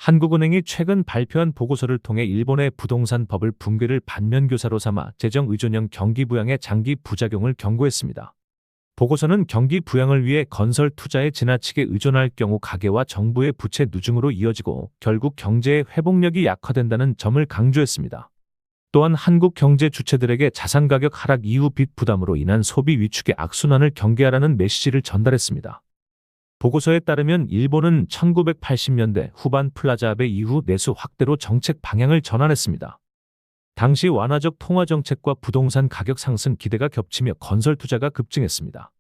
한국은행이 최근 발표한 보고서를 통해 일본의 부동산 버블 붕괴를 반면교사로 삼아 재정 의존형 경기 부양의 장기 부작용을 경고했습니다. 보고서는 경기 부양을 위해 건설 투자에 지나치게 의존할 경우 가계와 정부의 부채 누중으로 이어지고 결국 경제의 회복력이 약화된다는 점을 강조했습니다. 또한 한국 경제 주체들에게 자산 가격 하락 이후 빚 부담으로 인한 소비 위축의 악순환을 경계하라는 메시지를 전달했습니다. 보고서에 따르면 일본은 1980년대 후반 플라자합의 이후 내수 확대로 정책 방향을 전환했습니다. 당시 완화적 통화 정책과 부동산 가격 상승 기대가 겹치며 건설 투자가 급증했습니다.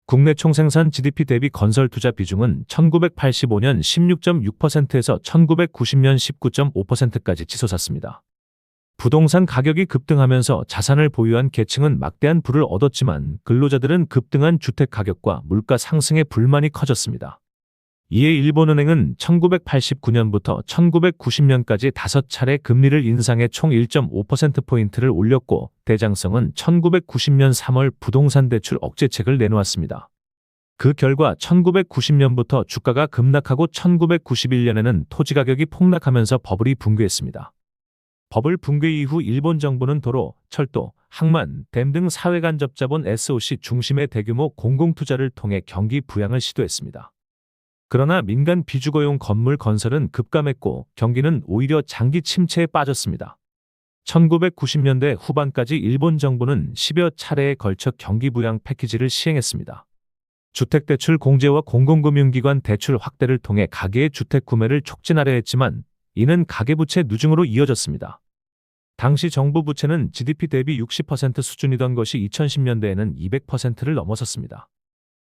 국내 총생산 GDP 대비 건설 투자 비중은 1985년 16.6%에서 1990년 19.5%까지 치솟았습니다. 부동산 가격이 급등하면서 자산을 보유한 계층은 막대한 부를 얻었지만 근로자들은 급등한 주택 가격과 물가 상승에 불만이 커졌습니다. 이에 일본은행은 1989년부터 1990년까지 5차례 금리를 인상해 총 1.5%포인트를 올렸고 대장성은 1990년 3월 부동산 대출 억제책을 내놓았습니다. 그 결과 1990년부터 주가가 급락하고 1991년에는 토지 가격이 폭락하면서 버블이 붕괴했습니다. 버블 붕괴 이후 일본 정부는 도로, 철도, 항만, 댐 등 사회간접자본 SOC 중심의 대규모 공공투자를 통해 경기 부양을 시도했습니다. 그러나 민간 비주거용 건물 건설은 급감했고 경기는 오히려 장기 침체에 빠졌습니다. 1990년대 후반까지 일본 정부는 10여 차례에 걸쳐 경기 부양 패키지를 시행했습니다. 주택대출 공제와 공공금융기관 대출 확대를 통해 가계의 주택 구매를 촉진하려 했지만 이는 가계부채 누중으로 이어졌습니다. 당시 정부 부채는 GDP 대비 60% 수준이던 것이 2010년대에는 200%를 넘어섰습니다.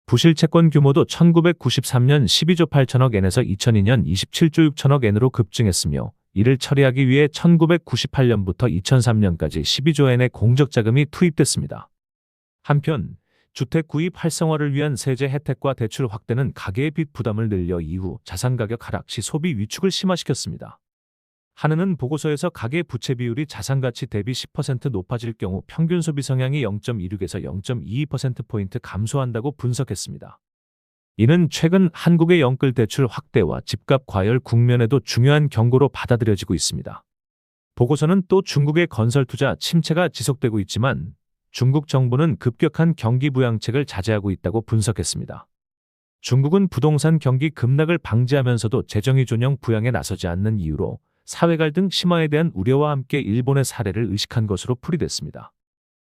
부실채권 규모도 1993년 12조 8천억 엔에서 2002년 27조 6천억 엔으로 급증했으며 이를 처리하기 위해 1998년부터 2003년까지 12조 엔의 공적자금이 투입됐습니다. 한편 주택 구입 활성화를 위한 세제 혜택과 대출 확대는 가계의 빚 부담을 늘려 이후 자산가격 하락 시 소비 위축을 심화시켰습니다. 한은은 보고서에서 가계 부채 비율이 자산가치 대비 10% 높아질 경우 평균 소비 성향이 0.26에서 0.22%포인트 감소한다고 분석했습니다. 이는 최근 한국의 영끌 대출 확대와 집값 과열 국면에도 중요한 경고로 받아들여지고 있습니다. 보고서는 또 중국의 건설 투자 침체가 지속되고 있지만 중국 정부는 급격한 경기 부양책을 자제하고 있다고 분석했습니다. 중국은 부동산 경기 급락을 방지하면서도 재정의존형 부양에 나서지 않는 이유로 사회 갈등 심화에 대한 우려와 함께 일본의 사례를 의식한 것으로 풀이됐습니다.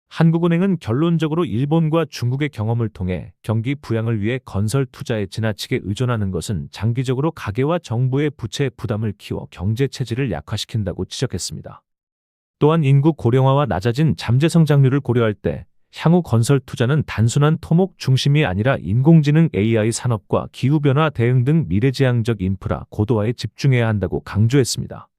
한국은행은 결론적으로 일본과 중국의 경험을 통해 경기 부양을 위해 건설 투자에 지나치게 의존하는 것은 장기적으로 가계와 정부의 부채 부담을 키워 경제 체질을 약화시킨다고 지적했습니다. 또한 인구 고령화와 낮아진 잠재 성장률을 고려할 때 향후 건설 투자는 단순한 토목 중심이 아니라 인공지능 AI 산업과 기후변화 대응 등 미래지향적 인프라 고도화에 집중해야 한다고 강조했습니다.